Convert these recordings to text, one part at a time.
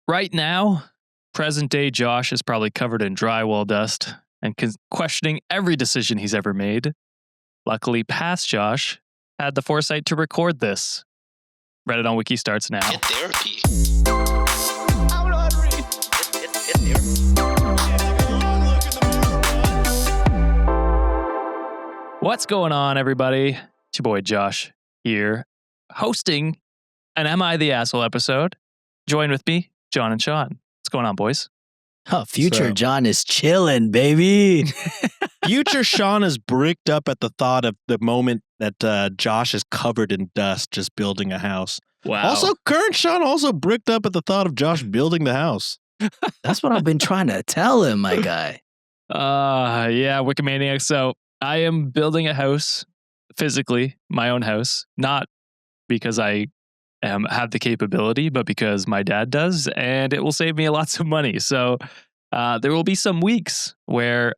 Right now, present day Josh is probably covered in drywall dust and questioning every decision he's ever made. Luckily, past Josh had the foresight to record this. Reddit On Wiki starts now. Get therapy. I'm not reading. Get therapy. What's going on, everybody? It's your boy Josh here, hosting an Am I the Asshole episode. Join with me, John and Sean. What's going on, boys? Oh, future John is chilling, baby. Future Sean is bricked up at the thought of the moment that Josh is covered in dust just building a house. Wow. Also, current Sean also bricked up at the thought of Josh building the house. That's what I've been trying to tell him, my guy. Yeah, Wikimaniac. So I am building a house, physically, my own house, not because I have the capability, but because my dad does, and it will save me lots of money. So there will be some weeks where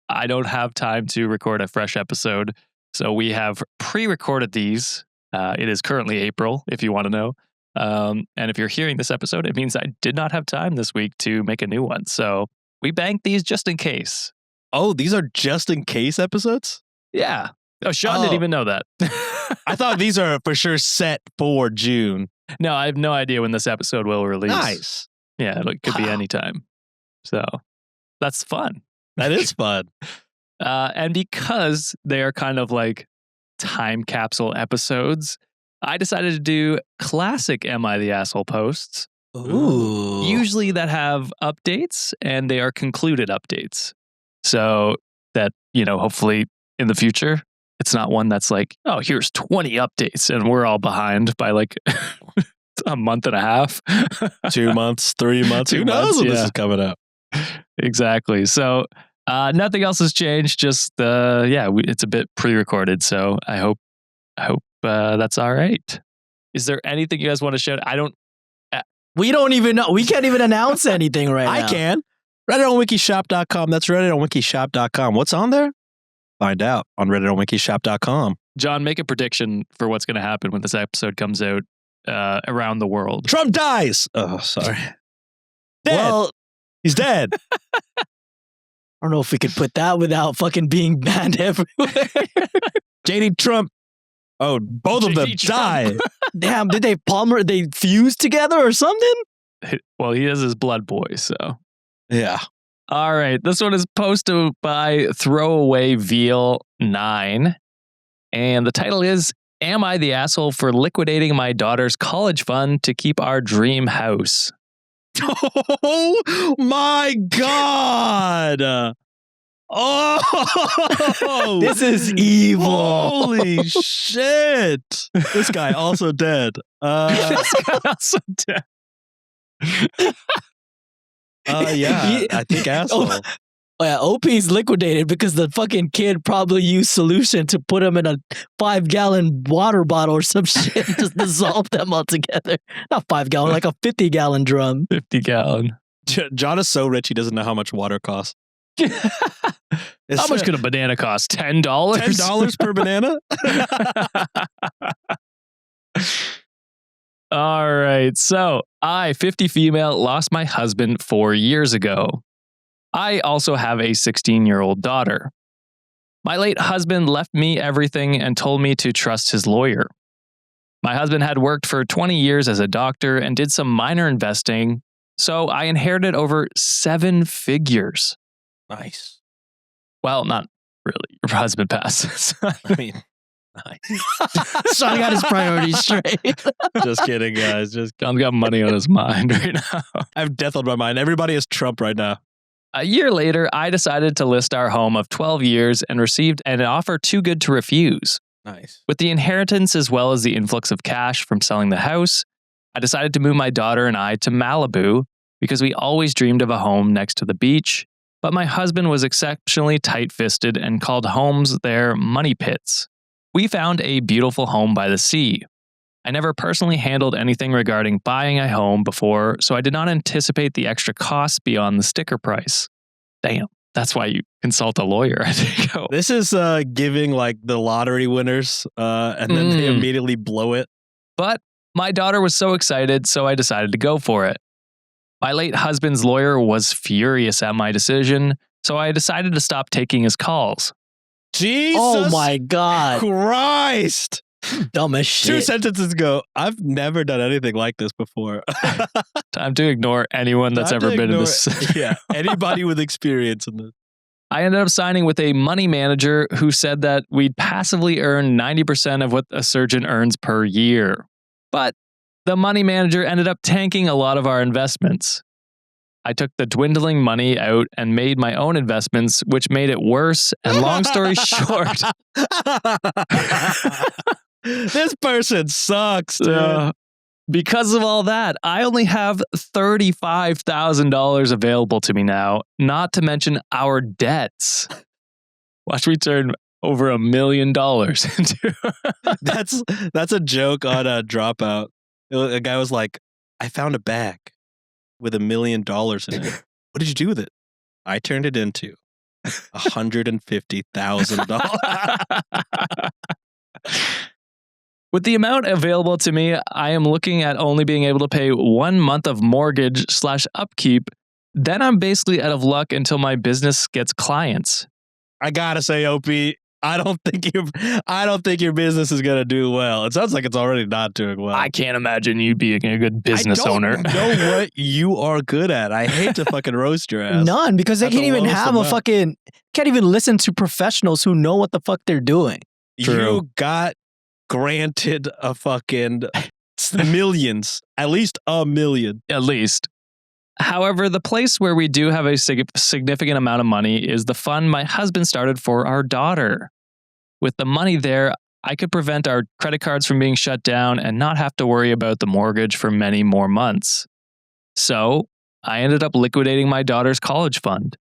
I don't have time to record a fresh episode. So we have pre-recorded these. It is currently April, if you want to know. And if you're hearing this episode, it means I did not have time this week to make a new one. So we banked these just in case. Oh, these are just in case episodes? Yeah. Oh, Sean didn't even know that. I thought these are for sure set for June. No, I have no idea when this episode will release. Nice. Yeah, it could be anytime. So that's fun. That is fun. And because they are kind of like time capsule episodes, I decided to do classic Am I the Asshole posts. Ooh. Usually that have updates, and they are concluded updates. So that, hopefully in the future, it's not one that's like, oh, here's 20 updates and we're all behind by like a month and a half. 2 months, 3 months. Who knows when this is coming up? Exactly. So nothing else has changed. Just it's a bit pre-recorded. So I hope that's all right. Is there anything you guys want to show? We don't even know. We can't even announce anything right now. I can. RedditOnWikiShop.com. That's RedditOnWikiShop.com. What's on there? Find out on RedditOnWikiShop.com. John, make a prediction for what's going to happen when this episode comes out around the world. Trump dies. Oh, sorry. Dead. Well, he's dead. I don't know if we could put that without fucking being banned everywhere. JD Trump. Oh, both of them die. Damn, did they fuse together or something? Well, he is his blood boy, so. Yeah. All right. This one is posted by Throwaway Veal 9. And the title is, Am I the Asshole for liquidating my daughter's college fund to keep our dream house? Oh my God. Oh, this is evil. Holy shit. This guy also dead. This guy also dead. Yeah, I think asshole. Oh, yeah, OP's liquidated because the fucking kid probably used solution to put them in a 5-gallon water bottle or some shit and just dissolve them all together. Not 5-gallon, like a 50-gallon drum. 50-gallon. John is so rich he doesn't know how much water costs. How much could a banana cost? $10? $10 per banana? All right. So I, 50 female, lost my husband 4 years ago. I also have a 16-year-old daughter. My late husband left me everything and told me to trust his lawyer. My husband had worked for 20 years as a doctor and did some minor investing, so I inherited over 7 figures. Nice. Well, not really. Your husband passes. I mean, nice. Sean got his priorities straight. Just kidding, guys. John's got money on his mind right now. I have death on my mind. Everybody is Trump right now. A year later, I decided to list our home of 12 years and received an offer too good to refuse. Nice. With the inheritance as well as the influx of cash from selling the house, I decided to move my daughter and I to Malibu because we always dreamed of a home next to the beach, but my husband was exceptionally tight-fisted and called homes there money pits. We found a beautiful home by the sea. I never personally handled anything regarding buying a home before, so I did not anticipate the extra costs beyond the sticker price. Damn, that's why you consult a lawyer, I think. Oh. This is giving like the lottery winners, and then they immediately blow it. But my daughter was so excited, so I decided to go for it. My late husband's lawyer was furious at my decision, so I decided to stop taking his calls. Jesus Oh my God. Christ. Dumb as 2 shit. sentences ago, I've never done anything like this before. Time to ignore anyone that's Time to ever been in ignore- this. Yeah, anybody with experience in this. I ended up signing with a money manager who said that we'd passively earn 90% of what a surgeon earns per year. But the money manager ended up tanking a lot of our investments. I took the dwindling money out and made my own investments, which made it worse. And long story short, this person sucks, dude. because of all that, I only have $35,000 available to me now, not to mention our debts. Watch me turn over $1 million into. That's a joke on a Dropout. A guy was like, I found a bag with $1 million in it. What did you do with it? I turned it into $150,000. With the amount available to me, I am looking at only being able to pay 1 month of mortgage / upkeep. Then I'm basically out of luck until my business gets clients. I gotta say, OP, I don't think your business is gonna do well. It sounds like it's already not doing well. I can't imagine you being a good business owner. I don't know what you are good at. I hate to fucking roast your ass. None, because they At can't the even lowest have a amount. fucking, can't even listen to professionals who know what the fuck they're doing. True. You got granted a fucking millions, at least $1 million. At least. However, the place where we do have a significant amount of money is the fund my husband started for our daughter. With the money there, I could prevent our credit cards from being shut down and not have to worry about the mortgage for many more months. So, I ended up liquidating my daughter's college fund.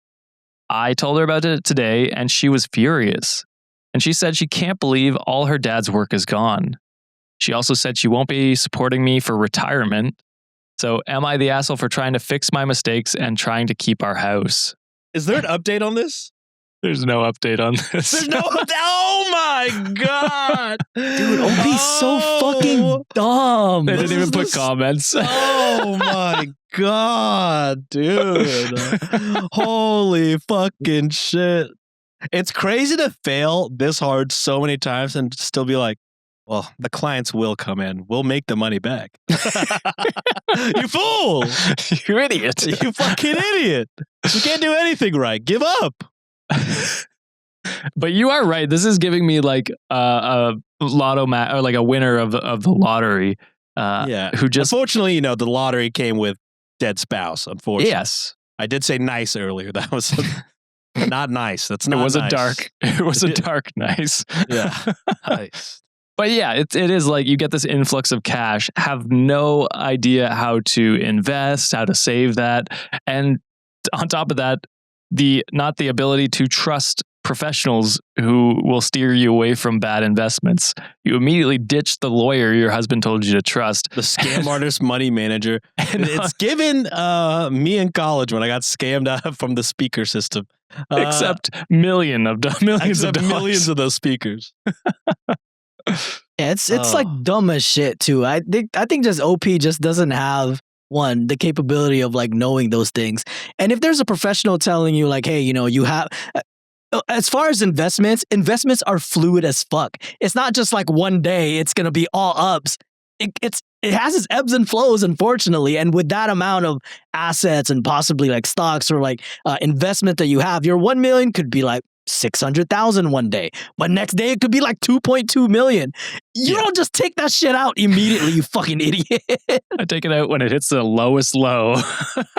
I told her about it today, and she was furious. And she said she can't believe all her dad's work is gone. She also said she won't be supporting me for retirement. So, am I the asshole for trying to fix my mistakes and trying to keep our house? Is there an update on this? There's no update on this. There's no update. Oh my God. Dude, OP's so fucking dumb. They This didn't even is put the- comments. Oh my God, dude. Holy fucking shit. It's crazy to fail this hard so many times and still be like, well, the clients will come in. We'll make the money back. You fool. You idiot. You fucking idiot. You can't do anything right. Give up. But you are right. This is giving me like a lotto or like a winner of the lottery. Yeah. Who just Unfortunately, the lottery came with dead spouse, unfortunately. yes. I did say nice earlier. That was not nice. That's It not was a nice. dark. It was a dark nice. Yeah. Nice. But yeah, it is like you get this influx of cash, have no idea how to invest, how to save that, and on top of that, not the ability to trust professionals who will steer you away from bad investments. You immediately ditch the lawyer your husband told you to trust. The scam artist money manager. And, It's given me in college when I got scammed out from the speaker system. except millions of Except dollars. millions of those speakers. Yeah, it's like dumb as shit too. I think just OP just doesn't have the capability of like knowing those things. And if there's a professional telling you like, hey, you have as far as investments are fluid as fuck. It's not just like one day it's gonna be all ups. It has its ebbs and flows, unfortunately. And with that amount of assets and possibly like stocks or like investment that you have, your 1 million could be like 600,000 one day, but next day it could be like 2.2 million. You don't just take that shit out immediately, you fucking idiot. I take it out when it hits the lowest low.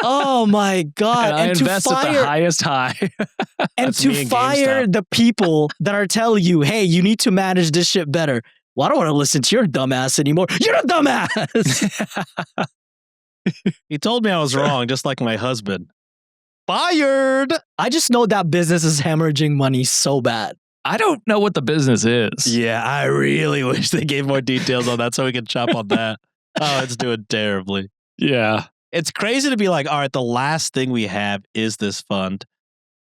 Oh my God. And I invest at the highest high. And That's me to in fire GameStop. the people that are telling you, hey, you need to manage this shit better. Well, I don't want to listen to your dumbass anymore. You're a dumbass. He told me I was wrong, just like my husband. Fired. I just know that business is hemorrhaging money so bad. I don't know what the business is. Yeah, I really wish they gave more details on that so we could chop on that. Oh, it's doing terribly. Yeah. It's crazy to be like, all right, the last thing we have is this fund.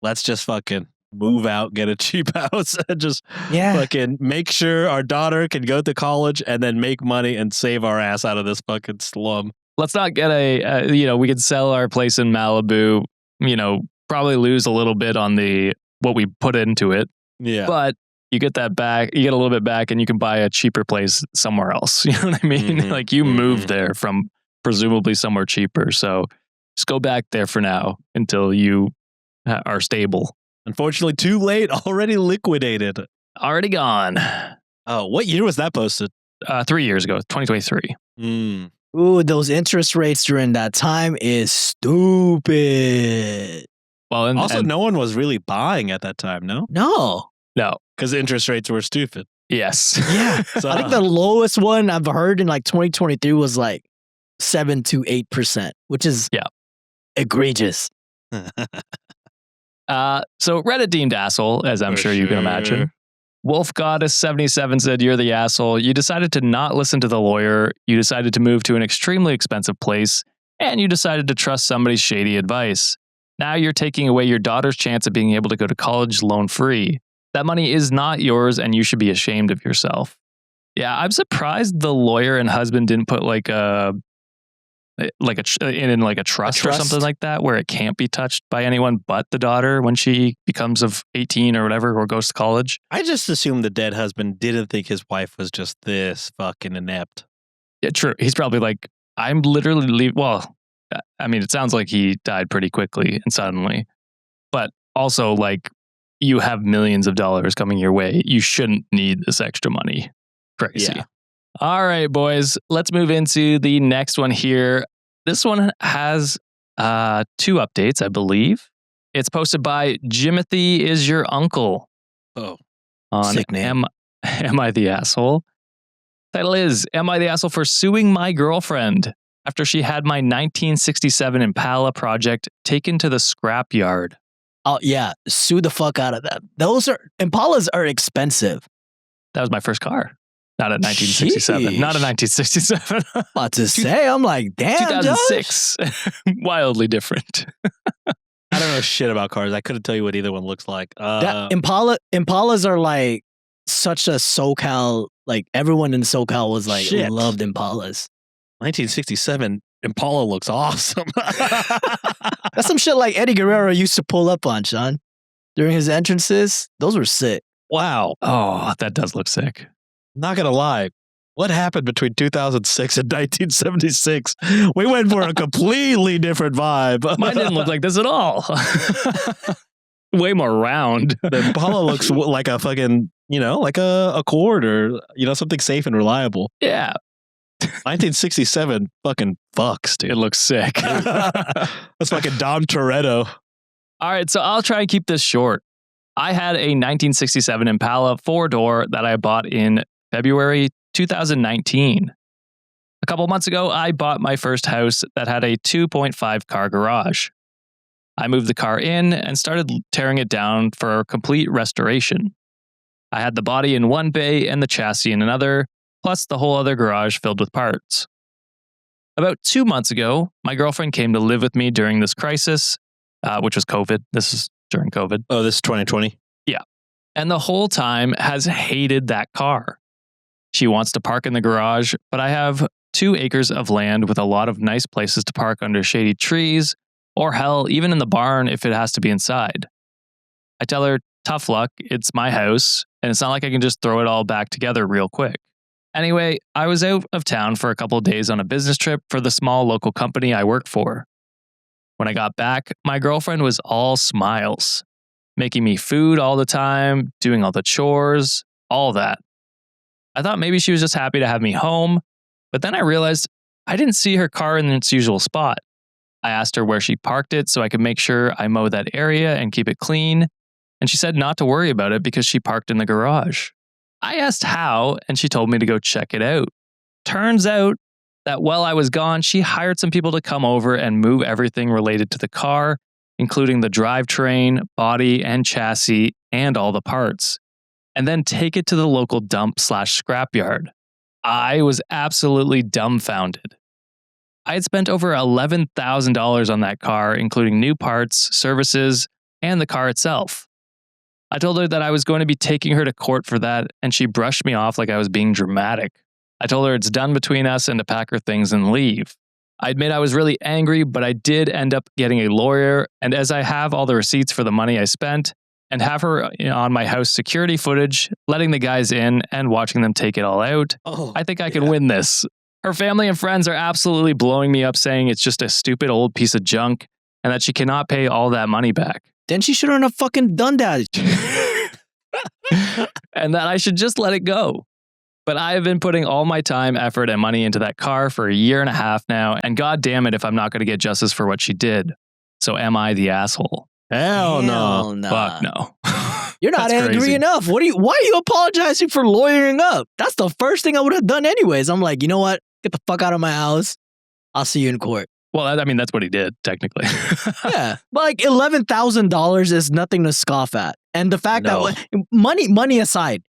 Let's just fucking move out, get a cheap house, and just fucking make sure our daughter can go to college and then make money and save our ass out of this fucking slum. let's not get we could sell our place in Malibu, probably lose a little bit on what we put into it. Yeah. But you get that back, you get a little bit back, and you can buy a cheaper place somewhere else. You know what I mean? Mhm. Like you moved there from presumably somewhere cheaper. So just go back there for now until you are stable. Unfortunately, too late. Already liquidated. Already gone. Oh, what year was that posted? 3 years ago, 2023. Mm. Ooh, those interest rates during that time is stupid. Well, and Also, and no one was really buying at that time, no? No. no, Because interest rates were stupid. yes. Yeah. So, I think the lowest one I've heard in like 2023 was like 7 to 8%, which is egregious. So Reddit deemed asshole, as I'm For sure you can imagine. Wolf Goddess 77 said, "You're the asshole. You decided to not listen to the lawyer. You decided to move to an extremely expensive place, and you decided to trust somebody's shady advice. Now you're taking away your daughter's chance of being able to go to college loan free. That money is not yours, and you should be ashamed of yourself." Yeah, I'm surprised the lawyer and husband didn't put like a trust or something like that, where it can't be touched by anyone but the daughter when she becomes of 18 or whatever, or goes to college. I just assumed the dead husband didn't think his wife was just this fucking inept. Yeah, true. He's probably like, I'm literally leaving. Well, I mean, it sounds like he died pretty quickly and suddenly, but also like you have millions of dollars coming your way. You shouldn't need this extra money. Crazy. Yeah. All right, boys, let's move into the next one here. This one has 2 updates, I believe. It's posted by Jimothy is your uncle. Oh, On sick name. Am I the asshole? Title is, Am I the asshole for suing my girlfriend after she had my 1967 Impala project taken to the scrapyard? Oh, yeah. Sue the fuck out of them. Impalas are expensive. That was my first car. Not in 1967. Not in 1967. About to say, I'm like, damn, 2006. Wildly different. I don't know shit about cars. I couldn't tell you what either one looks like. That Impalas are like such a SoCal, like everyone in SoCal was like, Shit. loved Impalas. 1967 Impala looks awesome. That's some shit like Eddie Guerrero used to pull up on, Sean. During his entrances, those were sick. Wow. Oh, that does look sick. Not gonna lie. What happened between 2006 and 1976? We went for a completely different vibe. Mine didn't look like this at all. Way more round. The Impala looks like a fucking, like a Accord or, something safe and reliable. Yeah. 1967 fucking fucks, dude. It looks sick. That's fucking Dom Toretto. All right, so I'll try and keep this short. I had a 1967 Impala 4-door that I bought in February 2019. A couple months ago, I bought my first house that had a 2.5 car garage. I moved the car in and started tearing it down for complete restoration. I had the body in one bay and the chassis in another, plus the whole other garage filled with parts. About 2 months ago, my girlfriend came to live with me during this crisis, which was COVID. This is during COVID. Oh, this is 2020? Yeah. And the whole time has hated that car. She wants to park in the garage, but I have 2 acres of land with a lot of nice places to park under shady trees, or hell, even in the barn if it has to be inside. I tell her, tough luck, it's my house, and it's not like I can just throw it all back together real quick. Anyway, I was out of town for a couple of days on a business trip for the small local company I work for. When I got back, my girlfriend was all smiles, making me food all the time, doing all the chores, all that. I thought maybe she was just happy to have me home, but then I realized I didn't see her car in its usual spot. I asked her where she parked it so I could make sure I mow that area and keep it clean, and she said not to worry about it because she parked in the garage. I asked how, and she told me to go check it out. Turns out that while I was gone, she hired some people to come over and move everything related to the car, including the drivetrain, body, and chassis, and all the parts, and then take it to the local dump/scrapyard. I was absolutely dumbfounded. I had spent over $11,000 on that car, including new parts, services, and the car itself. I told her that I was going to be taking her to court for that, and she brushed me off like I was being dramatic. I told her it's done between us and to pack her things and leave. I admit I was really angry, but I did end up getting a lawyer. And as I have all the receipts for the money I spent and have her on my house security footage, letting the guys in and watching them take it all out, I think I can win this. Her family and friends are absolutely blowing me up, saying it's just a stupid old piece of junk and that she cannot pay all that money back. Then she shouldn't have fucking done that. And that I should just let it go. But I have been putting all my time, effort, and money into that car for a year and a half now, and god damn it if I'm not going to get justice for what she did. So am I the asshole? Hell no. Nah. Fuck no. You're not That's angry crazy. enough. Why are you apologizing for lawyering up? That's the first thing I would have done anyways. I'm like, you know what? Get the fuck out of my house. I'll see you in court. Well, I mean, that's what he did, technically. Yeah. But like $11,000 is nothing to scoff at. And the fact No. that money aside,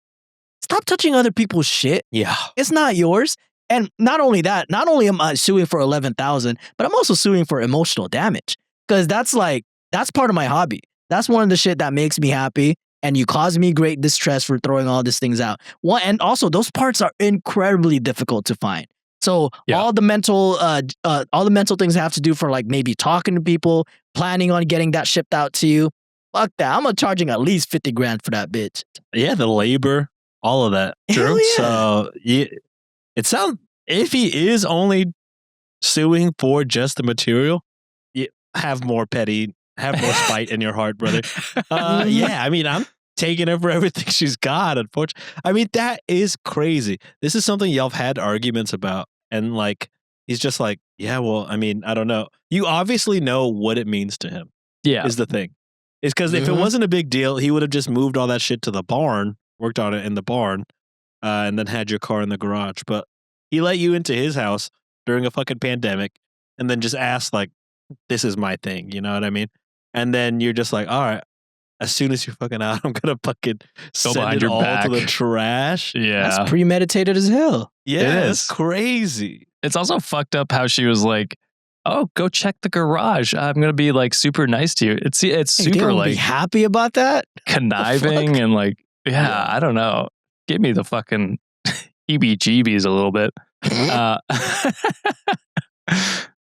stop touching other people's shit. Yeah. It's not yours. And not only that, not only am I suing for $11,000, but I'm also suing for emotional damage. Because that's part of my hobby. That's one of the shit that makes me happy. And you cause me great distress for throwing all these things out. And also those parts are incredibly difficult to find. So all the mental things I have to do for like maybe talking to people, planning on getting that shipped out to you. Fuck that. I'm charging at least 50 grand for that bitch. Yeah, the labor, all of that. Hell yeah. So it sounds, if he is only suing for just the material, you have more spite in your heart, brother. Yeah, I mean, I'm taking her for everything she's got, unfortunately. I mean, that is crazy. This is something y'all have had arguments about. And like, he's just like, yeah, well, I mean, I don't know. You obviously know what it means to him. Yeah. Is the thing. It's because if it wasn't a big deal, he would have just moved all that shit to the barn, worked on it in the barn, and then had your car in the garage. But he let you into his house during a fucking pandemic and then just asked, like, this is my thing. You know what I mean? And then you're just like, all right, as soon as you're fucking out, I'm going to fucking send behind it your all back. to the trash. Yeah. That's premeditated as hell. Yeah, It it's is. crazy. It's also fucked up how she was like, oh, go check the garage. I'm going to be like super nice to you. It's Hey, super they like be happy about that? conniving and like, yeah, I don't know. Give me the fucking heebie-jeebies a little bit.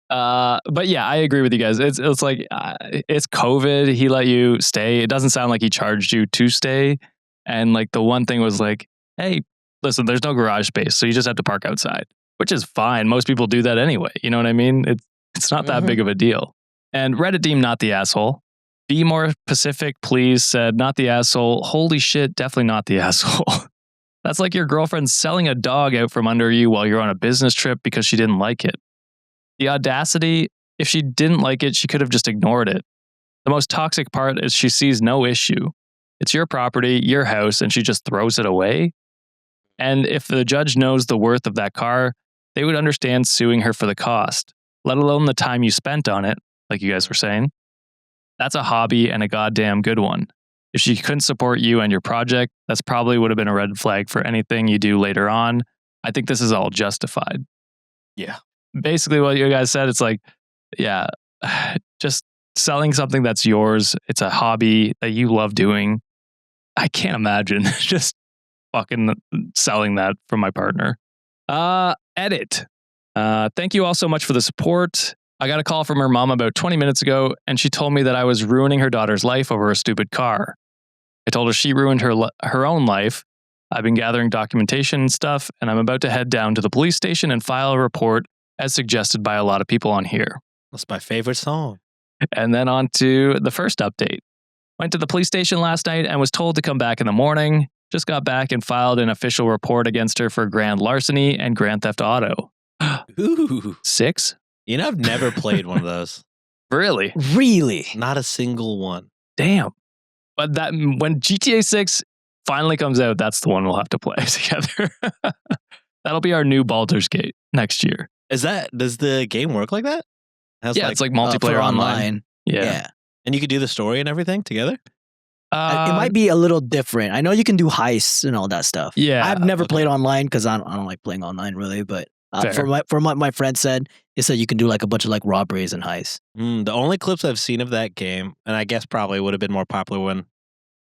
But yeah, I agree with you guys. It's like, it's COVID. He let you stay. It doesn't sound like he charged you to stay. And like the one thing was like, hey, listen, there's no garage space. So you just have to park outside, which is fine. Most people do that anyway. You know what I mean? It's not that big of a deal. And Reddit deemed not the asshole. Be more specific, please, said not the asshole. Holy shit, definitely not the asshole. That's like your girlfriend selling a dog out from under you while you're on a business trip because she didn't like it. The audacity, if she didn't like it, she could have just ignored it. The most toxic part is she sees no issue. It's your property, your house, and she just throws it away. And if the judge knows the worth of that car, they would understand suing her for the cost, let alone the time you spent on it, like you guys were saying. That's a hobby and a goddamn good one. If she couldn't support you and your project, that's probably would have been a red flag for anything you do later on. I think this is all justified. Yeah. Basically what you guys said, it's like, yeah, just selling something that's yours. It's a hobby that you love doing. I can't imagine just fucking selling that from my partner. Edit. Thank you all so much for the support. I got a call from her mom about 20 minutes ago, and she told me that I was ruining her daughter's life over a stupid car. I told her she ruined her own life. I've been gathering documentation and stuff, and I'm about to head down to the police station and file a report as suggested by a lot of people on here. That's my favorite song. And then on to the first update. Went to the police station last night and was told to come back in the morning. Just got back and filed an official report against her for grand larceny and grand theft auto. Ooh. 6? You know, I've never played one of those. Really? Really? Not a single one. Damn. But that when GTA 6 finally comes out, that's the one we'll have to play together. That'll be our new Baldur's Gate next year. Does the game work like that? Yeah, it's like multiplayer for online. Yeah. And you could do the story and everything together? It might be a little different. I know you can do heists and all that stuff. Yeah. I've never played online because I don't like playing online really. But Fair. from what my friend said, he said you can do like a bunch of like robberies and heists. The only clips I've seen of that game, and I guess probably would have been more popular when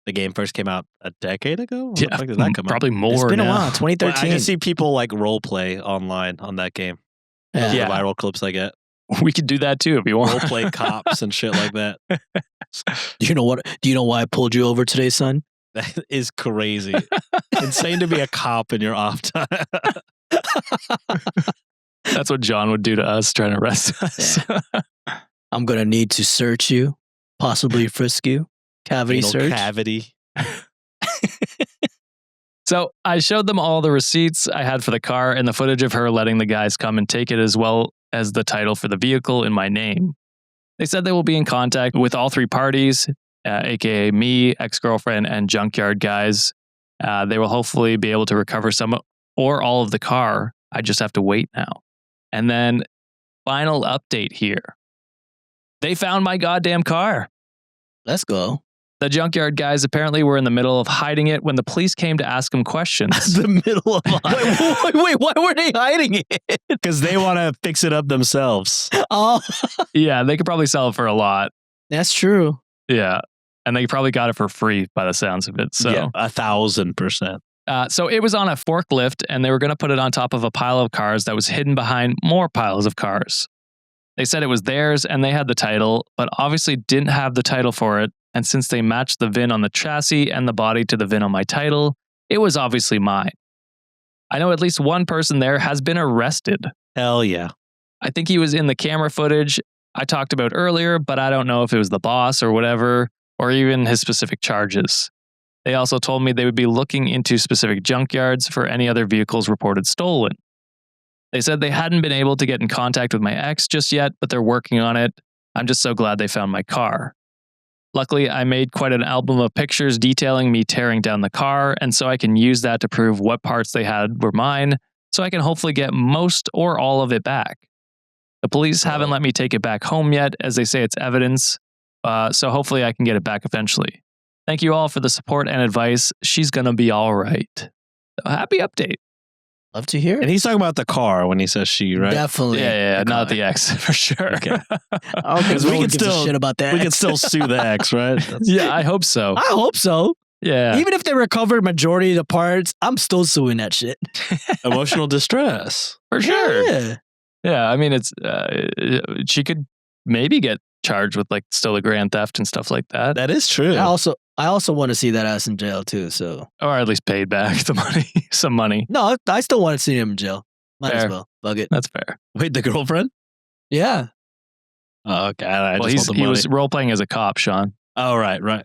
the game first came out a decade ago? When the fuck did that come probably out? more. It's been now. a while. Well, 2013. I just see people like role play online on that game. Yeah. The viral clips I get. We could do that too if you want. Role play cops and shit like that. Do you know what? Do you know why I pulled you over today, son? That is crazy. Insane to be a cop in your off time. That's what John would do to us, trying to arrest us. I'm gonna need to search you, possibly frisk you, cavity Anal search. cavity. So I showed them all the receipts I had for the car and the footage of her letting the guys come and take it, as well as the title for the vehicle in my name. They said they will be in contact with all three parties, aka me, ex-girlfriend, and junkyard guys. They will hopefully be able to recover some or all of the car. I just have to wait now. And then final update here. They found my goddamn car. Let's go. The junkyard guys apparently were in the middle of hiding it when the police came to ask them questions. The middle of wait, why were they hiding it? Because they want to fix it up themselves. Oh, Yeah, they could probably sell it for a lot. that's true. Yeah. And they probably got it for free by the sounds of it. So, Yeah, 1,000%. So it was on a forklift and they were going to put it on top of a pile of cars that was hidden behind more piles of cars. They said it was theirs and they had the title, but obviously didn't have the title for it. And since they matched the VIN on the chassis and the body to the VIN on my title, it was obviously mine. I know at least one person there has been arrested. Hell yeah. I think he was in the camera footage I talked about earlier, but I don't know if it was the boss or whatever, or even his specific charges. They also told me they would be looking into specific junkyards for any other vehicles reported stolen. They said they hadn't been able to get in contact with my ex just yet, but they're working on it. I'm just so glad they found my car. Luckily, I made quite an album of pictures detailing me tearing down the car, and so I can use that to prove what parts they had were mine, so I can hopefully get most or all of it back. The police haven't let me take it back home yet, as they say it's evidence, so hopefully I can get it back eventually. Thank you all for the support and advice. She's gonna be all right. So, happy update. Love to hear. And he's talking about the car when he says she, right? Definitely. Yeah, the not car. the ex, for sure. Okay. Because we we can can still- still shit about that. We can still sue the ex, right? That's- Yeah, I hope so. I hope so. Yeah. Even if they recovered majority of the parts, I'm still suing that shit. Emotional distress. For sure. Yeah. Yeah, I mean, it's she could maybe get charged with like still a grand theft and stuff like that, That is true. I also want to see that ass in jail too. So or at least paid back the money, some money. no, I still want to see him in jail. Might Fair. as well. Bug it. That's fair. Wait, the girlfriend? Yeah. Oh, okay. I Well, just want the he money. was role playing as a cop, Sean. Oh, right.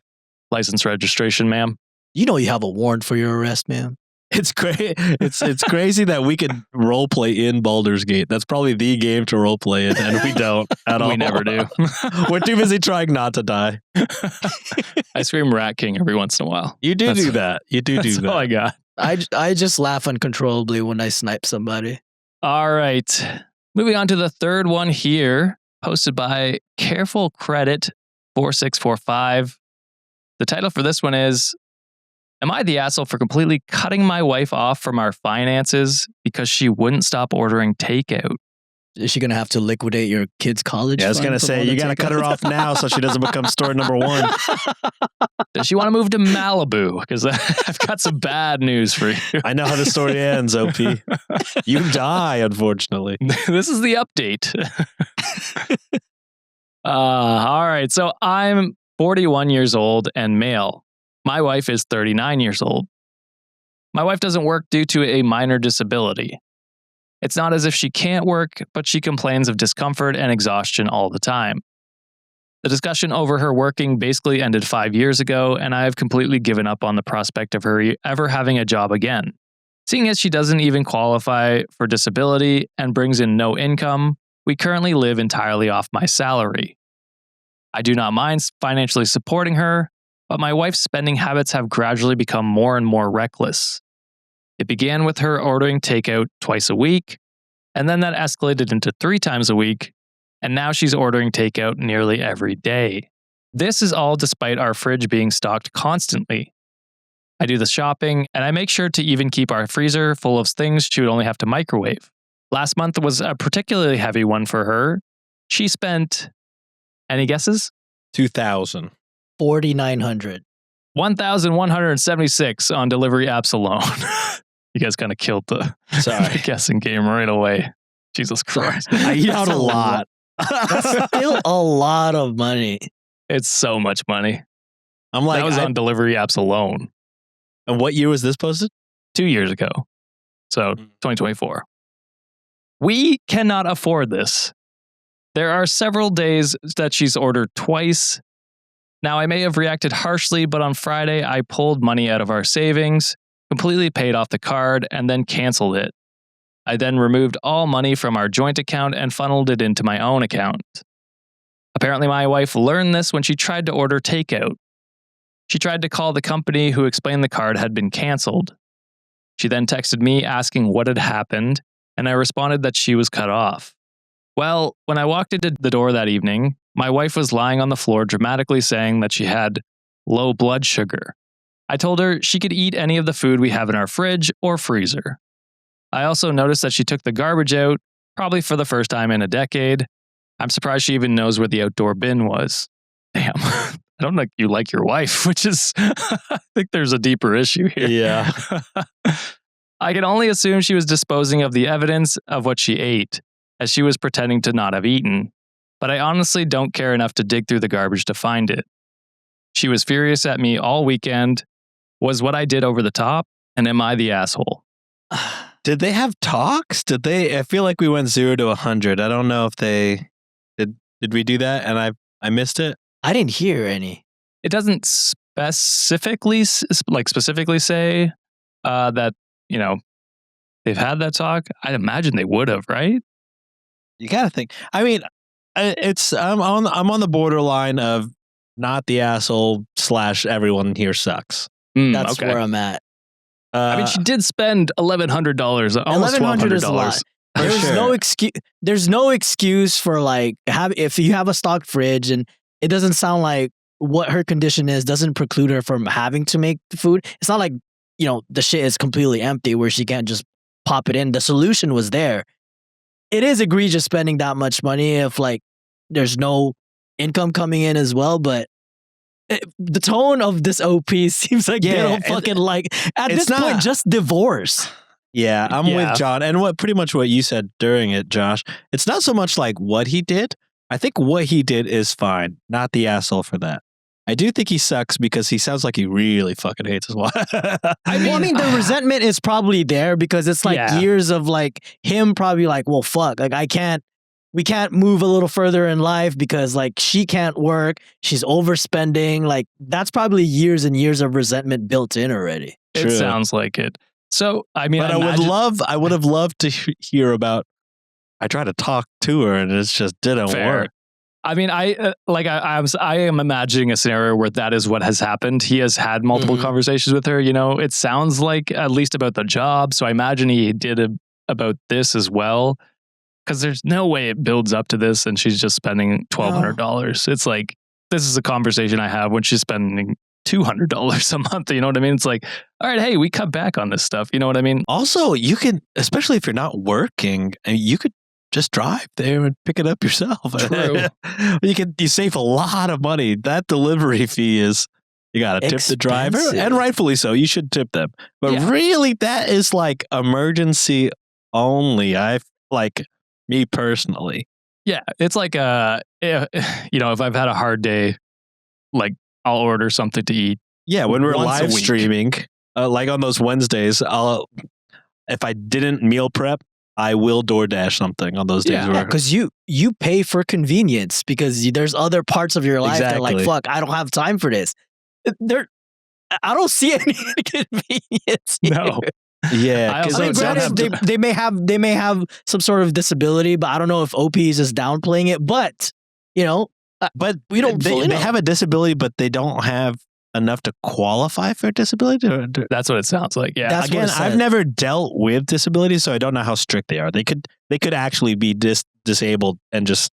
License registration, ma'am. You know you have a warrant for your arrest, man. It's great. It's crazy that we can role play in Baldur's Gate. That's probably the game to role play in, and we don't at all. We never do. We're too busy trying not to die. I scream Rat King every once in a while. You do That's- do that. You do That's that. all I got. I just laugh uncontrollably when I snipe somebody. All right. Moving on to the third one here, posted by Careful Credit 4645. The title for this one is, Am I the asshole for completely cutting my wife off from our finances because she wouldn't stop ordering takeout? Is she gonna have to liquidate your kid's college? Yeah, I was fund gonna from say all you the gotta cut her takeout? off now so she doesn't become store number one. Does she want to move to Malibu? Because I've got some bad news for you. I know how the story ends, OP. You die, unfortunately. This is the update. All right. So I'm 41 years old and male. My wife is 39 years old. My wife doesn't work due to a minor disability. It's not as if she can't work, but she complains of discomfort and exhaustion all the time. The discussion over her working basically ended 5 years ago, and I have completely given up on the prospect of her ever having a job again. Seeing as she doesn't even qualify for disability and brings in no income, we currently live entirely off my salary. I do not mind financially supporting her, but my wife's spending habits have gradually become more and more reckless. It began with her ordering takeout twice a week, and then that escalated into 3 times a week, and now she's ordering takeout nearly every day. This is all despite our fridge being stocked constantly. I do the shopping, and I make sure to even keep our freezer full of things she would only have to microwave. Last month was a particularly heavy one for her. She spent, any guesses? 2,000. 4,900. 1,176 on delivery apps alone. You guys kind of killed the Sorry. guessing game right away. Jesus Christ. I eat out a That's a lot. That's still a lot of money. It's so much money. I'm like, That was on delivery apps alone and what year was this posted? 2 years ago. So 2024. We cannot afford this. There are several days that she's ordered twice. Now, I may have reacted harshly, but on Friday, I pulled money out of our savings, completely paid off the card, and then canceled it. I then removed all money from our joint account and funneled it into my own account. Apparently, my wife learned this when she tried to order takeout. She tried to call the company, who explained the card had been canceled. She then texted me asking what had happened, and I responded that she was cut off. Well, when I walked into the door that evening, my wife was lying on the floor dramatically saying that she had low blood sugar. I told her she could eat any of the food we have in our fridge or freezer. I also noticed that she took the garbage out, probably for the first time in a decade. I'm surprised she even knows where the outdoor bin was. Damn. I don't think you like your wife, which is, I think there's a deeper issue here. Yeah. I can only assume she was disposing of the evidence of what she ate, as she was pretending to not have eaten. But I honestly don't care enough to dig through the garbage to find it. She was furious at me all weekend. Was what I did over the top? And am I the asshole? Did they have talks? I feel like we went 0 to 100. I don't know if they did we do that and I missed it? I didn't hear any. It doesn't specifically say that, they've had that talk. I'd imagine they would have, right? You got to think. I mean, I'm on the borderline of not the asshole / everyone here sucks. That's okay. where I'm at. I mean, she did spend $1,100, almost $1,200 is a lot. There's sure. no excuse. There's no excuse for like if you have a stocked fridge and it doesn't sound like what her condition is doesn't preclude her from having to make the food. It's not like the shit is completely empty where she can't just pop it in. The solution was there. It is egregious spending that much money if like there's no income coming in as well, but the tone of this OP seems like they don't fucking like at this point just divorce. Yeah, I'm with John. And pretty much what you said during it, Josh. It's not so much like what he did. I think what he did is fine. Not the asshole for that. I do think he sucks because he sounds like he really fucking hates his wife. I mean, the resentment is probably there because it's like years of like him probably like, well, fuck, like we can't move a little further in life because like she can't work. She's overspending. Like that's probably years and years of resentment built in already. It sounds like it. So, I mean, but I would have loved to hear about, I tried to talk to her and it just didn't work. I mean, I am imagining a scenario where that is what has happened. He has had multiple conversations with her. It sounds like at least about the job. So I imagine he did about this as well. Because there's no way it builds up to this and she's just spending $1,200. It's like, this is a conversation I have when she's spending $200 a month. You know what I mean? It's like, all right, hey, we cut back on this stuff. You know what I mean? Also, you can, especially if you're not working, you could just drive there and pick it up yourself. True. You save a lot of money. That delivery fee is, you got to tip the driver, and rightfully so. You should tip them. But really, that is like emergency only. Me personally. Yeah, it's like if I've had a hard day, like I'll order something to eat. Yeah, when we're live streaming, like on those Wednesdays, if I didn't meal prep, I will DoorDash something on those days. Yeah, because you pay for convenience because there's other parts of your life that are like, fuck, I don't have time for this. I don't see any inconvenience here. No. Yeah, I mean, granted, they may have some sort of disability, but I don't know if OP is just downplaying it. But but we don't. They have a disability, but they don't have enough to qualify for a disability. That's what it sounds like. Yeah. Again, I've never dealt with disabilities, so I don't know how strict they are. They could actually be disabled and just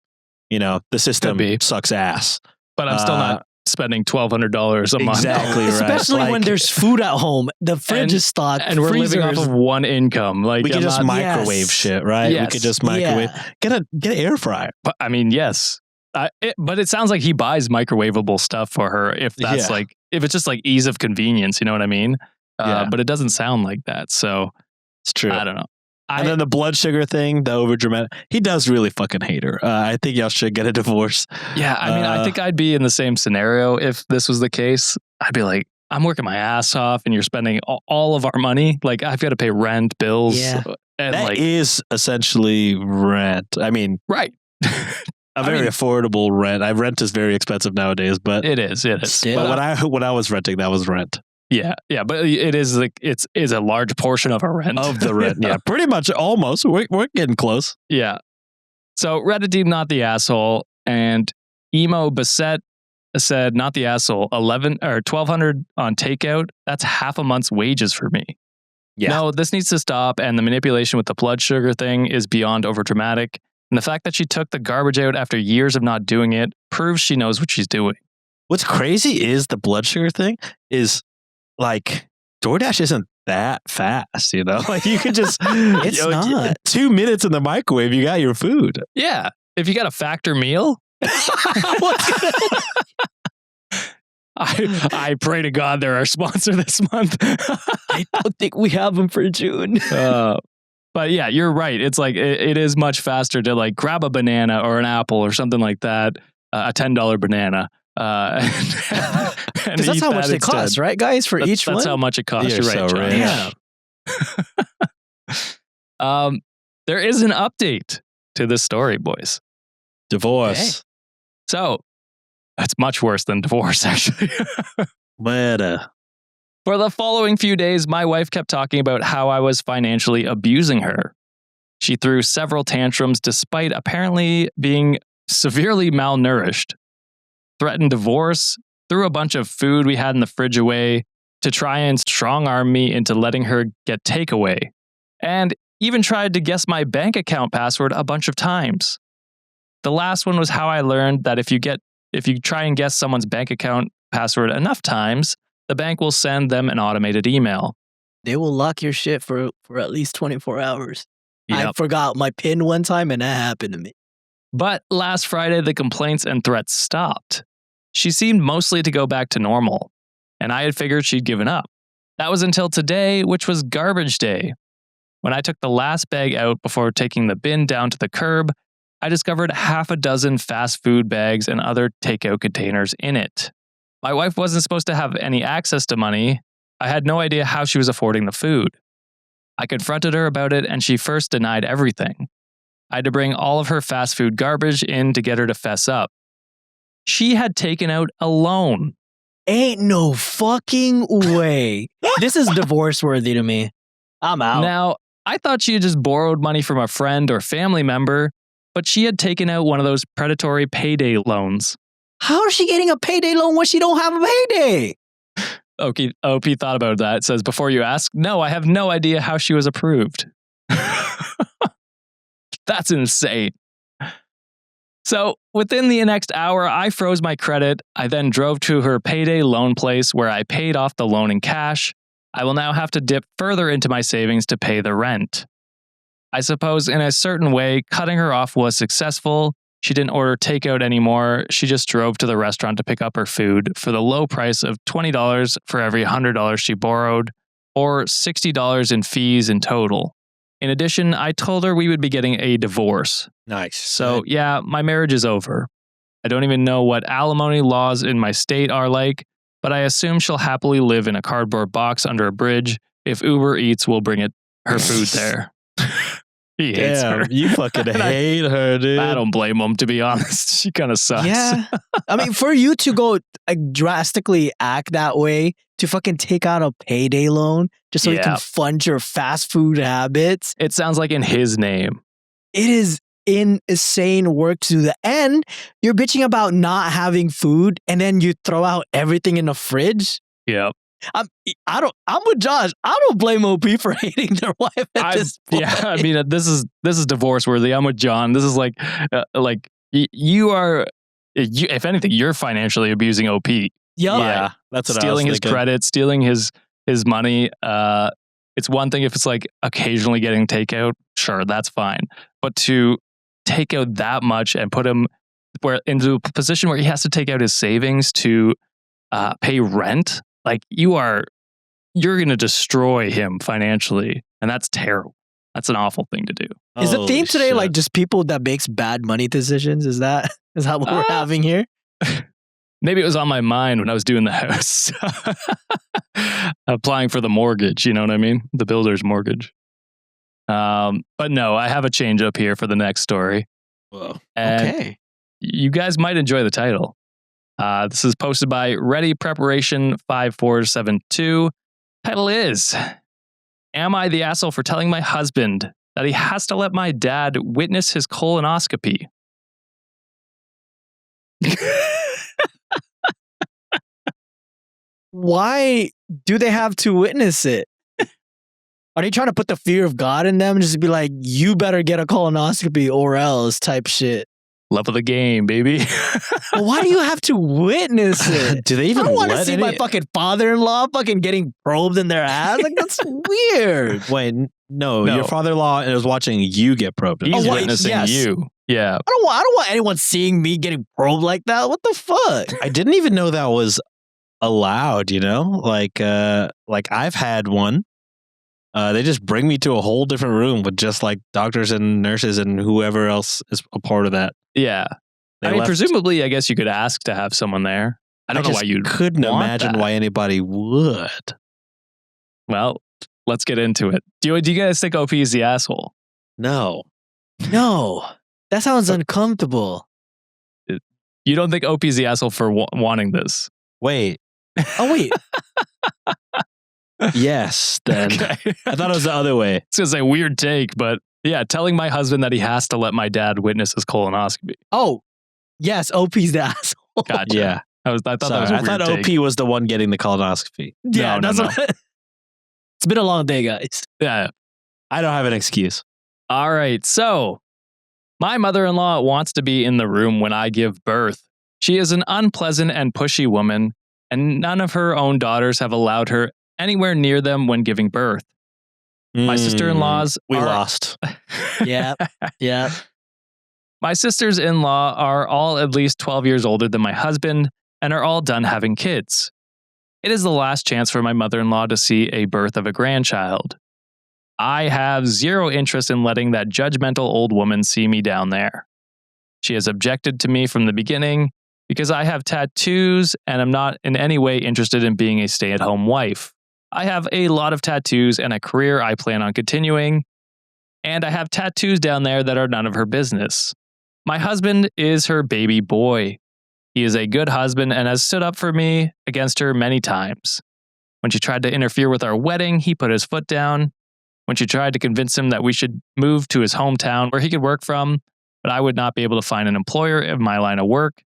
the system sucks ass. But I'm still not spending $1,200 a month. Exactly right. Especially when there's food at home. The fridge is stocked. And we're living off of one income. Like we could just microwave shit, right? Yes. We could just microwave. Get an air fryer. But, I mean, yes. But it sounds like he buys microwavable stuff for her if that's if it's just like ease of convenience, you know what I mean? But it doesn't sound like that. So it's true. I don't know. And then the blood sugar thing, the over dramatic. He does really fucking hate her. I think y'all should get a divorce. Yeah, I mean, I think I'd be in the same scenario if this was the case. I'd be like, I'm working my ass off and you're spending all of our money. Like, I've got to pay rent, bills. Yeah. And That is essentially rent. I mean, right. a very affordable rent. Rent is very expensive nowadays, but It is. Still. but when I was renting, that was rent. Yeah, but it is like it's a large portion of our rent. Of the rent. Yeah, pretty much almost. We're getting close. Yeah. So Reddit team, not the asshole, and Emo Bassett said, not the asshole, 11 or 1,200 on takeout. That's half a month's wages for me. Yeah. No, this needs to stop. And the manipulation with the blood sugar thing is beyond overdramatic. And the fact that she took the garbage out after years of not doing it proves she knows what she's doing. What's crazy is the blood sugar thing is like DoorDash isn't that fast, you know? Like you could just It's not. 2 minutes in the microwave, you got your food. Yeah. If you got a factor meal, I pray to God they're our sponsor this month. I don't think we have them for June. But yeah, you're right. It's like it is much faster to like grab a banana or an apple or something like that, a $10 banana. Because that's how much they cost, right, guys? For each one? That's how much it costs. You're You're right, so Josh. There is an update to this story, boys. Divorce. So it's much worse than divorce, actually. But For the following few days, my wife kept talking about how I was financially abusing her. She threw several tantrums despite apparently being severely malnourished, threatened divorce, threw a bunch of food we had in the fridge away to try and strong-arm me into letting her get takeaway, and even tried to guess my bank account password a bunch of times. The last one was how I learned that if you try and guess someone's bank account password enough times, the bank will send them an automated email. They will lock your shit for at least 24 hours. I Yep. forgot my PIN one time and that happened to me. But last Friday, the complaints and threats stopped. She seemed mostly to go back to normal, and I had figured she'd given up. That was until today, which was garbage day. When I took the last bag out before taking the bin down to the curb, I discovered half a dozen fast food bags and other takeout containers in it. My wife wasn't supposed to have any access to money. I had no idea how she was affording the food. I confronted her about it, and she first denied everything. I had to bring all of her fast food garbage in to get her to fess up. She had taken out a loan. Ain't no fucking way. This is divorce worthy to me. I'm out. Now, I thought she had just borrowed money from a friend or family member, but she had taken out one of those predatory payday loans. How is she getting a payday loan when she don't have a payday? OP thought about that. It says, before you ask, no, I have no idea how she was approved. That's insane. So within the next hour, I froze my credit. I then drove to her payday loan place where I paid off the loan in cash. I will now have to dip further into my savings to pay the rent. I suppose in a certain way, cutting her off was successful. She didn't order takeout anymore. She just drove to the restaurant to pick up her food for the low price of $20 for every $100 she borrowed, or $60 in fees in total. In addition, I told her we would be getting a divorce. nice. So yeah, my marriage is over. I don't even know what alimony laws in my state are like, but I assume she'll happily live in a cardboard box under a bridge if Uber Eats will bring her food there. He hates her. Damn, you fucking hate her, dude. I don't blame him, to be honest. She kind of sucks. Yeah. I mean, for you to go drastically act that way, to fucking take out a payday loan just so you can Yeah. fund your fast food habits, It sounds like in his name. it is insane work to the end. You're bitching about not having food and then you throw out everything in the fridge. Yep. I'm with Josh. I don't blame OP for hating their wife at this point. Yeah, I mean, this is divorce worthy. I'm with John. This is like you are, if anything, you're financially abusing OP. Yup. Yeah, that's what Stealing I was his thinking. credit, stealing his money. It's one thing if it's like occasionally getting takeout, sure, that's fine. But to take out that much and put him into a position where he has to take out his savings to pay rent, like you're going to destroy him financially, and that's terrible. That's an awful thing to do. Is the Holy theme today shit. like just people that makes bad money decisions? Is that what we're having here? Maybe it was on my mind when I was doing the house. Applying for the mortgage, you know what I mean? The builder's mortgage. But no, I have a change up here for the next story. Whoa. And Okay. you guys might enjoy the title. This is posted by Ready Preparation 5472. Title is, Am I the asshole for telling my husband that he has to let my dad witness his colonoscopy? Why do they have to witness it? Are they trying to put the fear of God in them? Just be like, you better get a colonoscopy or else type shit. Love of the game, baby. But why do you have to witness it? Do they I even don't want to let see my fucking father-in-law fucking getting probed in their ass. Like, that's weird. Wait, no, No. your father-in-law is watching you get probed. He's wait, witnessing yes. you. Yeah. I don't want anyone seeing me getting probed like that. What the fuck? I didn't even know that was allowed, you know? Like I've had one. They just bring me to a whole different room with just like doctors and nurses and whoever else is a part of that. Yeah. They I mean, left- presumably, I guess you could ask to have someone there. I don't know why you couldn't want imagine that. why anybody would. Well, let's get into it. Do you guys think OP is the asshole? No. No, that sounds uncomfortable. You don't think OP is the asshole for wanting this? Wait. Oh, wait. Yes, then. Okay. I thought it was the other way. It's going to say weird take, but yeah, telling my husband that he has to let my dad witness his colonoscopy. Oh, yes, OP's the asshole. Gotcha. Yeah. I thought that Sorry, was a I weird thought take. OP was the one getting the colonoscopy. Yeah, No, that's no, what. It's been a long day, guys. Yeah. I don't have an excuse. All right. So my mother-in-law wants to be in the room when I give birth. She is an unpleasant and pushy woman, and none of her own daughters have allowed her anywhere near them when giving birth. My sister-in-laws We are- lost. Yeah, yeah. My sisters-in-law are all at least 12 years older than my husband and are all done having kids. It is the last chance for my mother-in-law to see a birth of a grandchild. I have zero interest in letting that judgmental old woman see me down there. She has objected to me from the beginning because I have tattoos and am not in any way interested in being a stay-at-home wife. I have a lot of tattoos and a career I plan on continuing, and I have tattoos down there that are none of her business. My husband is her baby boy. He is a good husband and has stood up for me against her many times. When she tried to interfere with our wedding, he put his foot down. When she tried to convince him that we should move to his hometown where he could work from, but I would not be able to find an employer in my line of work,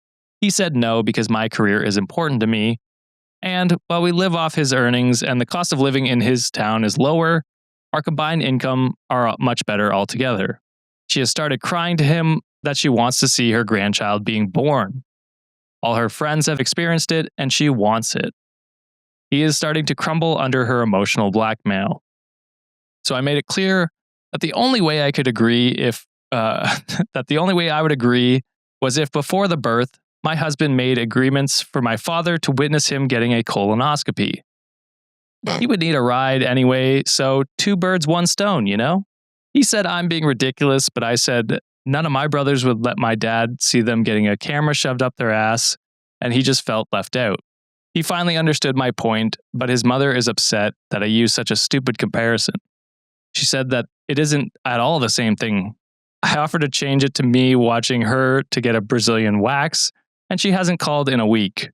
he said no because my career is important to me. And while we live off his earnings and the cost of living in his town is lower, our combined income are much better altogether. She has started crying to him that she wants to see her grandchild being born. All her friends have experienced it and she wants it. He is starting to crumble under her emotional blackmail. So I made it clear that the only way I could agree I would agree was if before the birth, my husband made agreements for my father to witness him getting a colonoscopy. He would need a ride anyway, so 2 birds, 1 stone, you know? He said I'm being ridiculous, but I said none of my brothers would let my dad see them getting a camera shoved up their ass, and he just felt left out. He finally understood my point, but his mother is upset that I used such a stupid comparison. She said that it isn't at all the same thing. I offered to change it to me watching her to get a Brazilian wax, and she hasn't called in a week.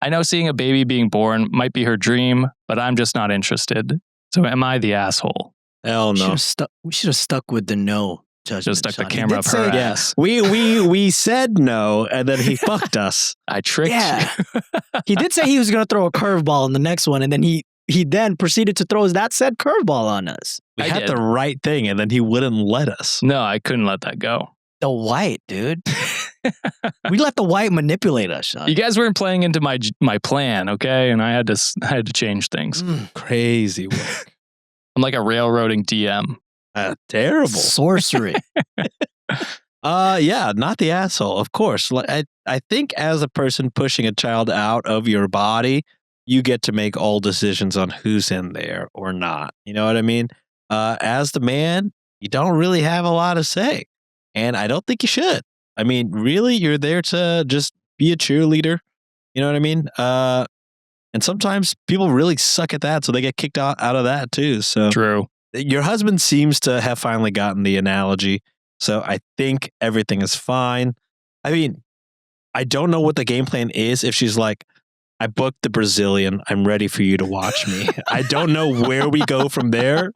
I know seeing a baby being born might be her dream, but I'm just not interested. So am I the asshole? Hell no. We should have stuck with the no judgment. Just stuck the Sean. He camera did up her say- ass. We said no, and then he fucked us. I tricked Yeah. you. He did say he was going to throw a curveball in the next one, and then he then proceeded to throw that said curveball on us. We I had did. the right thing, and then he wouldn't let us. No, I couldn't let that go. The white, dude. We let the white manipulate us, Sean. You guys weren't playing into my plan, okay? And I had to change things. Crazy work. I'm like a railroading DM. Terrible. Sorcery. Yeah, not the asshole, of course. I think as a person pushing a child out of your body, you get to make all decisions on who's in there or not. You know what I mean? as the man, you don't really have a lot to say. And I don't think you should. I mean, really, you're there to just be a cheerleader. You know what I mean? And sometimes people really suck at that, so they get kicked out of that too. So True. your husband seems to have finally gotten the analogy. So I think everything is fine. I mean, I don't know what the game plan is if she's like, I booked the Brazilian. I'm ready for you to watch me. I don't know where we go from there.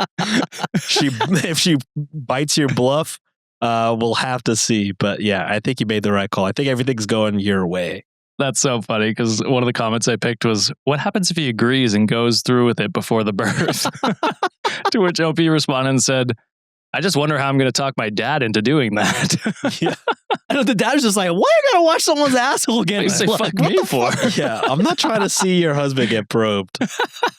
If she bites your bluff, we'll have to see. But yeah, I think you made the right call. I think everything's going your way. That's so funny because one of the comments I picked was, what happens if he agrees and goes through with it before the birth? To which OP responded and said, I just wonder how I'm going to talk my dad into doing that. Yeah. I know the dad was just like, "Why are you gonna watch someone's asshole get What you say fuck me for?" Yeah, I'm not trying to see your husband get probed.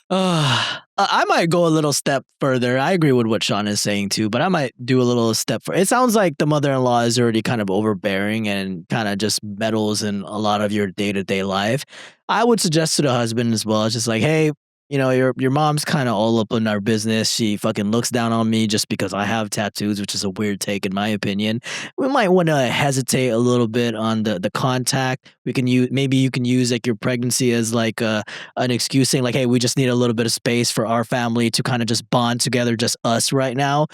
I might go a little step further. I agree with what Sean is saying too, but I might do a little step further. It sounds like the mother-in-law is already kind of overbearing and kind of just meddles in a lot of your day-to-day life. I would suggest to the husband as well, it's just like, hey, you know, your mom's kind of all up in our business. She fucking looks down on me just because I have tattoos, which is a weird take in my opinion. We might want to hesitate a little bit on the contact. We can use, maybe you can use like your pregnancy as like an excuse, saying like, hey, we just need a little bit of space for our family to kind of just bond together, just us right now.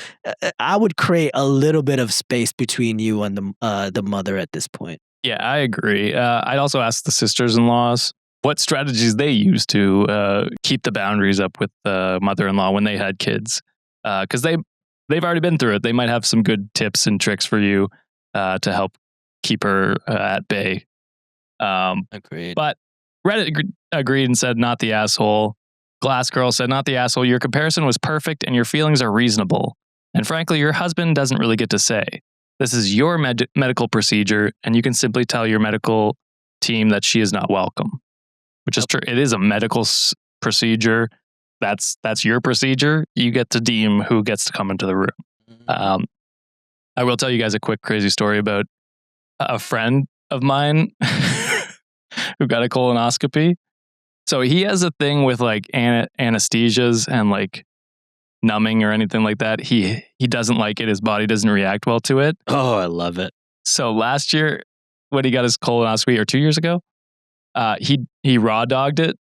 I would create a little bit of space between you and the mother at this point. Yeah, I agree. I'd also ask the sisters-in-laws what strategies they use to keep the boundaries up with the mother-in-law when they had kids, because they've already been through it. They might have some good tips and tricks for you to help keep her at bay. Agreed. But Reddit agreed and said, not the asshole. Glass Girl said, not the asshole. Your comparison was perfect and your feelings are reasonable. And frankly, your husband doesn't really get to say. This is your medical procedure, and you can simply tell your medical team that she is not welcome. Which is true. It is a medical procedure. That's your procedure. You get to deem who gets to come into the room. I will tell you guys a quick crazy story about a friend of mine who got a colonoscopy. So he has a thing with like anesthesias and like numbing or anything like that. He doesn't like it. His body doesn't react well to it. Oh, I love it. So last year when he got his colonoscopy, or 2 years ago, he raw dogged it.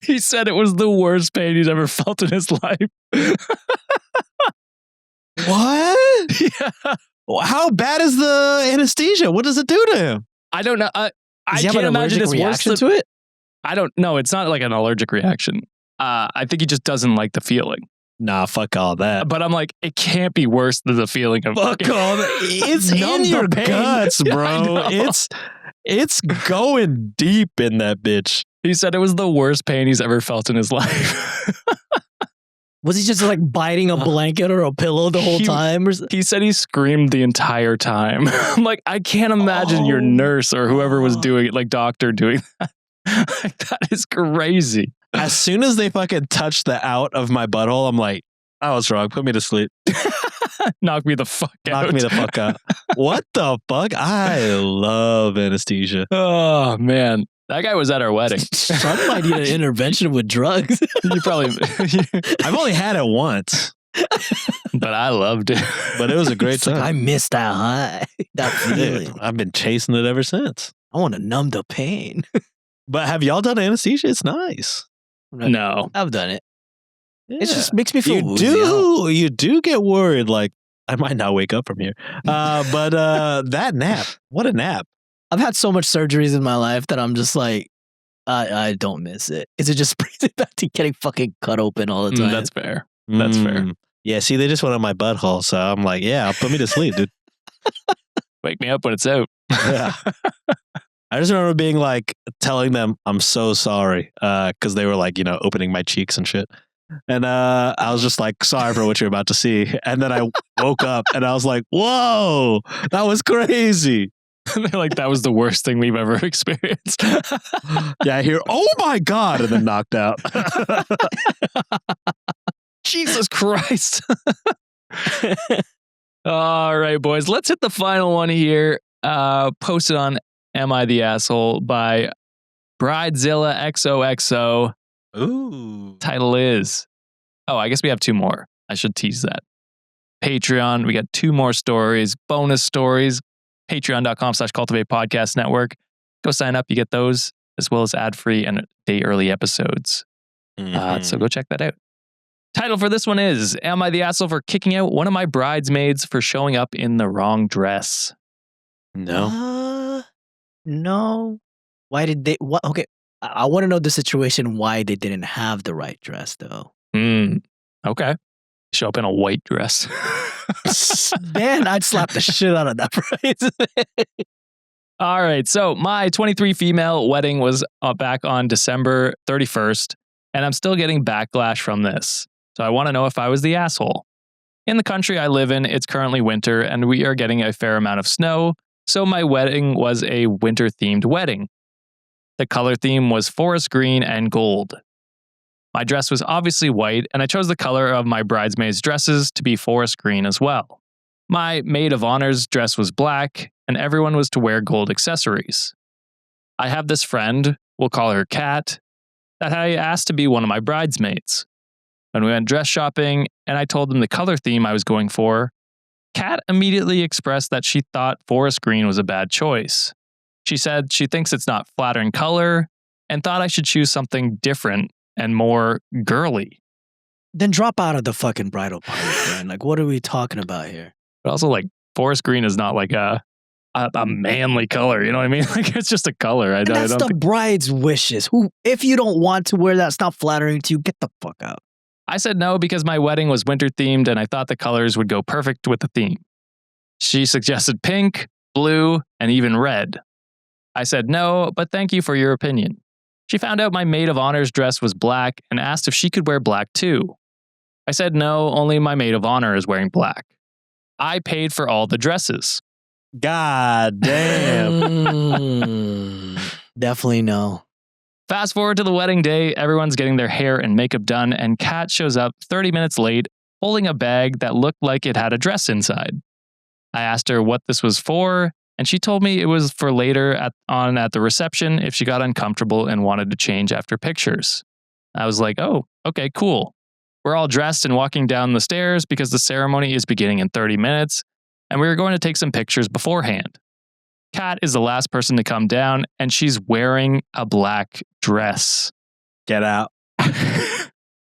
He said it was the worst pain he's ever felt in his life. What? Yeah. How bad is the anesthesia? What does it do to him? I don't know. I Does he have can't an imagine allergic it's worse reaction to it? I don't know. It's not like an allergic reaction. I think he just doesn't like the feeling. Nah, fuck all that. But I'm like, it can't be worse than the feeling of Fuck all that. It's numb in your the pain. guts, I bro. know. It's going deep in that bitch. He said it was the worst pain he's ever felt in his life. Was he just like biting a blanket or a pillow the whole time? Or He said he screamed the entire time. I'm like, I can't imagine your nurse or whoever was doing it, like doctor doing that. Like, that is crazy. As soon as they fucking touch the out of my butthole, I'm like, I was wrong. Put me to sleep. Knock me the fuck out. Knock me the fuck out. What the fuck? I love anesthesia. Oh, man. That guy was at our wedding. Sean might need an intervention with drugs. You probably... I've only had it once, but I loved it. but it was a great It's like, time. I missed that high. That feeling. Dude, I've been chasing it ever since. I want to numb the pain. But have y'all done anesthesia? It's nice. No. I've done it. Yeah. It just makes me feel woozy. You do get worried. Like, I might not wake up from here. But that nap, what a nap. I've had so much surgeries in my life that I'm just like, I don't miss it. Is it just brings it back to getting fucking cut open all the time? That's fair. That's fair. Yeah, see, they just went on my butthole. So I'm like, yeah, put me to sleep, dude. Wake me up when it's out. Yeah. I just remember being like, telling them I'm so sorry. Because they were like, you know, opening my cheeks and shit. And I was just like, sorry for what you're about to see. And then I woke up and I was like, whoa, that was crazy. They're like, that was the worst thing we've ever experienced. Yeah, I hear, oh my God, and then knocked out. Jesus Christ. All right, boys, let's hit the final one here. Posted on Am I the Asshole by Bridezilla XOXO. Ooh. Title is, Oh, I guess we have 2 more. I should tease that. Patreon, we got 2 more stories, bonus stories. Patreon.com/Cultivate Podcast Network. Go sign up. You get those as well as ad-free and day early episodes. So go check that out. Title for this one is, Am I the asshole for kicking out one of my bridesmaids for showing up in the wrong dress? No. No. Why did they? What? Okay, I want to know the situation. Why they didn't have the right dress, though. Okay. Show up in a white dress. Man, I'd slap the shit out of that price. All right. So my 23 female wedding was back on December 31st, and I'm still getting backlash from this. So I want to know if I was the asshole. In the country I live in, it's currently winter, and we are getting a fair amount of snow. So my wedding was a winter-themed wedding. The color theme was forest green and gold. My dress was obviously white, and I chose the color of my bridesmaids' dresses to be forest green as well. My maid of honor's dress was black, and everyone was to wear gold accessories. I have this friend, we'll call her Kat, that I asked to be one of my bridesmaids. When we went dress shopping, and I told them the color theme I was going for, Kat immediately expressed that she thought forest green was a bad choice. She said she thinks it's not flattering color, and thought I should choose something different and more girly. Then drop out of the fucking bridal party, man. Like, what are we talking about here? But also, like, forest green is not like a manly color. You know what I mean? Like, it's just a color. And that's the bride's wishes. Who, if you don't want to wear that, it's not flattering to you, get the fuck out. I said no because my wedding was winter themed and I thought the colors would go perfect with the theme. She suggested pink, blue, and even red. I said no, but thank you for your opinion. She found out my maid of honor's dress was black and asked if she could wear black too. I said no, only my maid of honor is wearing black. I paid for all the dresses. God damn. Definitely no. Fast forward to the wedding day, everyone's getting their hair and makeup done, and Kat shows up 30 minutes late, holding a bag that looked like it had a dress inside. I asked her what this was for, and she told me it was for later at the reception if she got uncomfortable and wanted to change after pictures. I was like, oh, okay, cool. We're all dressed and walking down the stairs because the ceremony is beginning in 30 minutes, and we were going to take some pictures beforehand. Kat is the last person to come down, and she's wearing a black dress. Get out.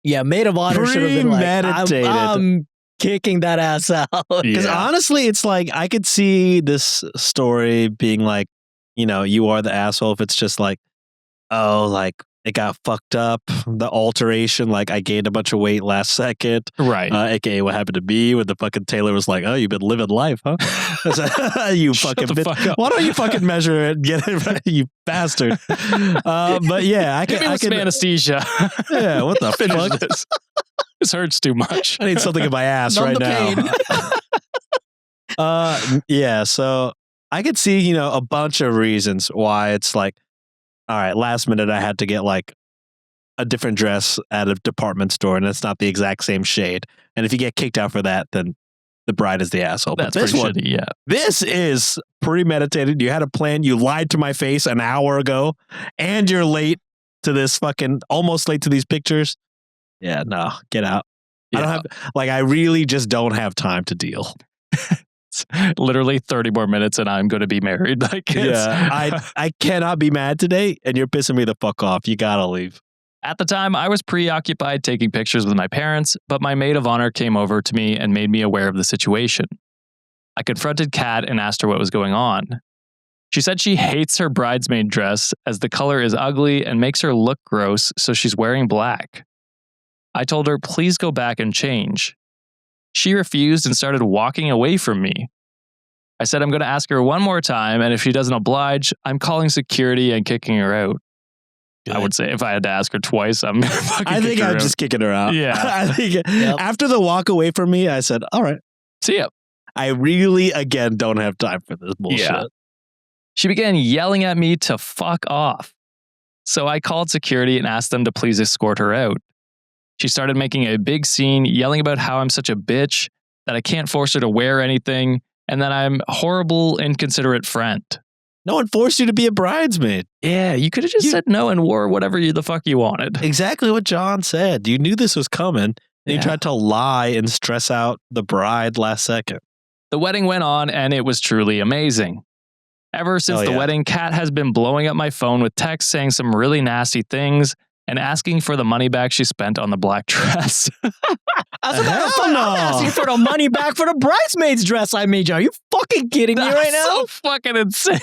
Yeah, maid of honor should have been like, Premeditated. I'm kicking that ass out. Because honestly, it's like, I could see this story being like, you know, you are the asshole if it's just like, oh, like, it got fucked up, the alteration, like I gained a bunch of weight last second. Right. AKA what happened to me when the fucking tailor was like, oh, you've been living life, huh? You fucking bitch. Fuck up. Why don't you fucking measure it and get it right, you bastard? But yeah, I Give me some anesthesia. Yeah, what the Finish fuck? this. This hurts too much. I need something in my ass Numb right the now. Yeah, so I could see, you know, a bunch of reasons why it's like, all right, last minute I had to get like a different dress at a department store and it's not the exact same shade. And if you get kicked out for that, then the bride is the asshole. That's but this pretty one, shitty, yeah. this is premeditated. You had a plan. You lied to my face an hour ago and you're late to this fucking, almost late to these pictures. Yeah, no, get out. Yeah. I don't have, like, I really just don't have time to deal. Literally 30 more minutes and I'm going to be married. Like, yeah, I cannot be mad today and you're pissing me the fuck off. You gotta leave. At the time, I was preoccupied taking pictures with my parents, but my maid of honor came over to me and made me aware of the situation. I confronted Kat and asked her what was going on. She said she hates her bridesmaid dress as the color is ugly and makes her look gross, so she's wearing black. I told her, please go back and change. She refused and started walking away from me. I said I'm going to ask her one more time, and if she doesn't oblige, I'm calling security and kicking her out. Good. I would say if I had to ask her twice, I'm fucking I think kick her I'm out. just kicking her out. Yeah. I think after the walk away from me, I said, all right. See ya. I really, again, don't have time for this bullshit. Yeah. She began yelling at me to fuck off. So I called security and asked them to please escort her out. She started making a big scene, yelling about how I'm such a bitch, that I can't force her to wear anything, and that I'm a horrible, inconsiderate friend. No one forced you to be a bridesmaid. Yeah, you could have just said no and wore whatever the fuck you wanted. Exactly what John said. You knew this was coming, He tried to lie and stress out the bride last second. The wedding went on and it was truly amazing. Ever since the wedding, Kat has been blowing up my phone with texts saying some really nasty things and asking for the money back she spent on the black dress. As a matter of fact, I'm asking for the money back for the bridesmaid's dress I made you. Are you fucking kidding me right now? So fucking insane.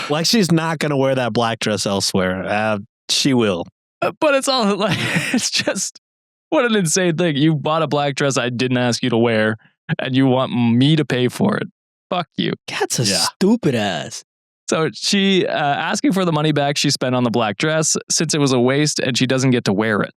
Like she's not going to wear that black dress elsewhere. She will. But it's all like, it's just, what an insane thing. You bought a black dress I didn't ask you to wear and you want me to pay for it. Fuck you. That's a stupid ass. So she asking for the money back she spent on the black dress since it was a waste and she doesn't get to wear it.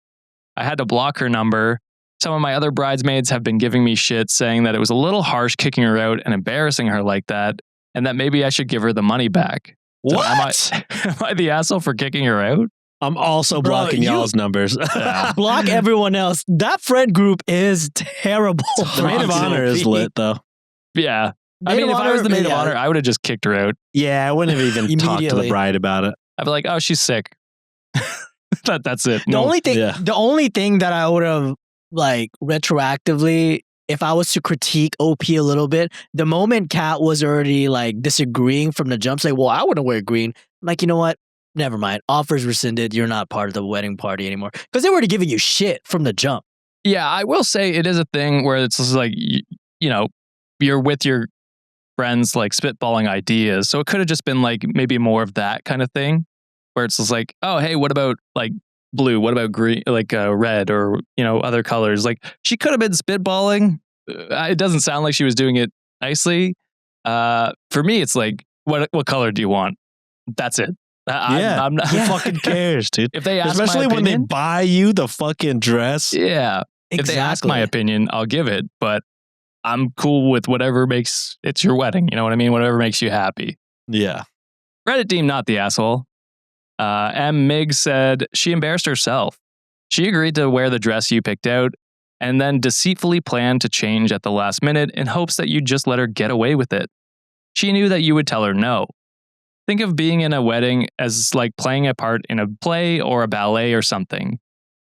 I had to block her number. Some of my other bridesmaids have been giving me shit saying that it was a little harsh kicking her out and embarrassing her like that and that maybe I should give her the money back. So What? am I the asshole for kicking her out? I'm also blocking y'all's numbers. Block everyone else. That friend group is terrible. The maid of honor is lit though. Yeah. I mean, if I was the maid of honor, I would have just kicked her out. Yeah, I wouldn't have even talked to the bride about it. I'd be like, oh, she's sick. That's it. The only thing that I would have like retroactively, if I was to critique OP a little bit, the moment Kat was already like disagreeing from the jump, say, well, I wouldn't wear green. I'm like, you know what? Never mind. Offers rescinded. You're not part of the wedding party anymore. Because they were already giving you shit from the jump. Yeah, I will say it is a thing where it's just like, you know, you're with your friends like spitballing ideas. So it could have just been like maybe more of that kind of thing where it's just like, oh, hey, what about like blue? What about green, like red or, you know, other colors? Like she could have been spitballing. It doesn't sound like she was doing it nicely. For me, it's like, what color do you want? That's it. I'm not, who fucking cares, dude? If they ask especially my when they opinion, buy you the fucking dress. Yeah. Exactly. If they ask my opinion, I'll give it. But I'm cool with whatever makes it's your wedding. You know what I mean? Whatever makes you happy. Yeah. Reddit deemed not the asshole. Mig said she embarrassed herself. She agreed to wear the dress you picked out and then deceitfully planned to change at the last minute in hopes that you'd just let her get away with it. She knew that you would tell her no. Think of being in a wedding as like playing a part in a play or a ballet or something.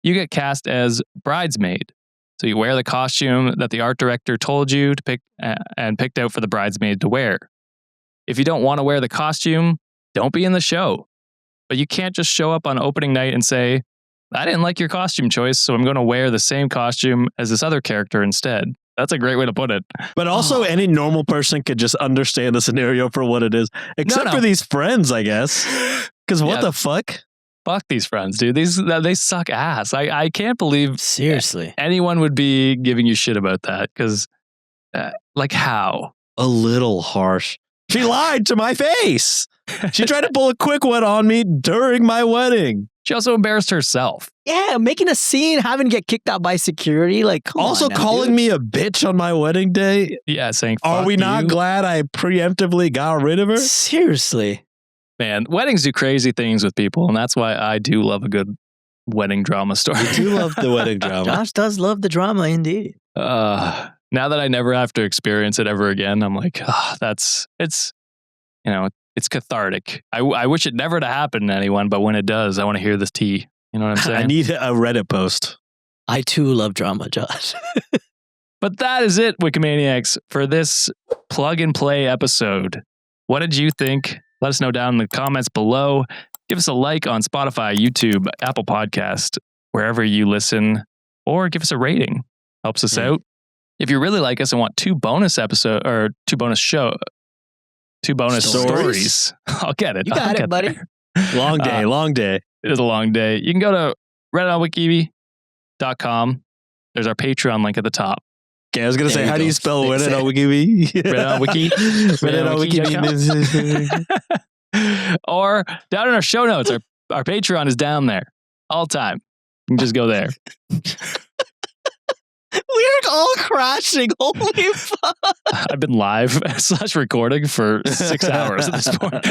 You get cast as bridesmaid. So you wear the costume that the art director told you to pick and picked out for the bridesmaid to wear. If you don't want to wear the costume, don't be in the show. But you can't just show up on opening night and say, I didn't like your costume choice, so I'm going to wear the same costume as this other character instead. That's a great way to put it. But also any normal person could just understand the scenario for what it is. Except for these friends, I guess. Because what the fuck? Fuck these friends, dude. They suck ass. I can't believe seriously anyone would be giving you shit about that. Because like how? A little harsh. She lied to my face. She tried to pull a quick one on me during my wedding. She also embarrassed herself. Yeah, making a scene, having to get kicked out by security. Like, come also on now, calling dude. me a bitch on my wedding day. Yeah, saying, are we not glad I preemptively got rid of her? Seriously. Man, weddings do crazy things with people. And that's why I do love a good wedding drama story. I do love the wedding drama. Josh does love the drama, indeed. Now that I never have to experience it ever again, I'm like, it's cathartic. I wish it never to happen to anyone, but when it does, I want to hear this tea. You know what I'm saying? I need a Reddit post. I too love drama, Josh. But that is it, Wikimaniacs, for this plug and play episode. What did you think? Let us know down in the comments below. Give us a like on Spotify, YouTube, Apple Podcast, wherever you listen, or give us a rating. Helps us out. If you really like us and want two bonus stories. I'll get it. You got it, buddy. Long day. It is a long day. You can go to redditonwiki.com. There's our Patreon link at the top. Okay, I was going to say, how do you spell Reddit on Wiki? Reddit on Wiki. Reddit on Wiki. Or down in our show notes, our Patreon is down there all the time. You can just go there. We're all crashing. Holy fuck. I've been live / recording for 6 hours at this point.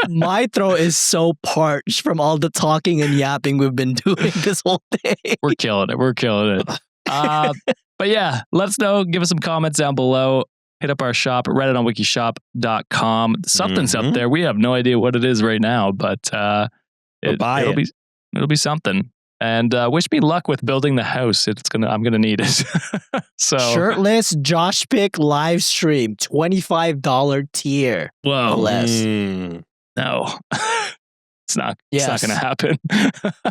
My throat is so parched from all the talking and yapping we've been doing this whole day. We're killing it. But yeah, let us know. Give us some comments down below. Hit up our shop, redditonwikishop.com. Something's up there. We have no idea what it is right now, but it'll be something. And wish me luck with building the house. I'm gonna need it. So Shirtless Josh Pick live stream, $25 tier. whoa, Less. no, it's not Yes. gonna happen.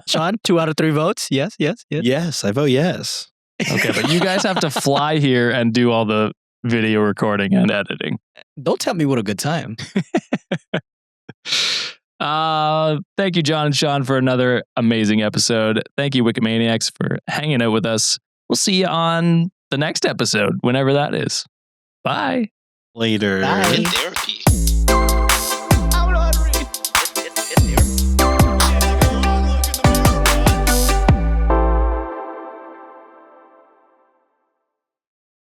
Sean, 2 out of 3 votes. Yes. Yes, I vote yes. Okay, but you guys have to fly here and do all the video recording and editing. Don't tell me what a good time. Thank you, John and Sean, for another amazing episode. Thank you, Wikimaniacs, for hanging out with us. We'll see you on the next episode, whenever that is. Bye. Later. Bye. Therapy.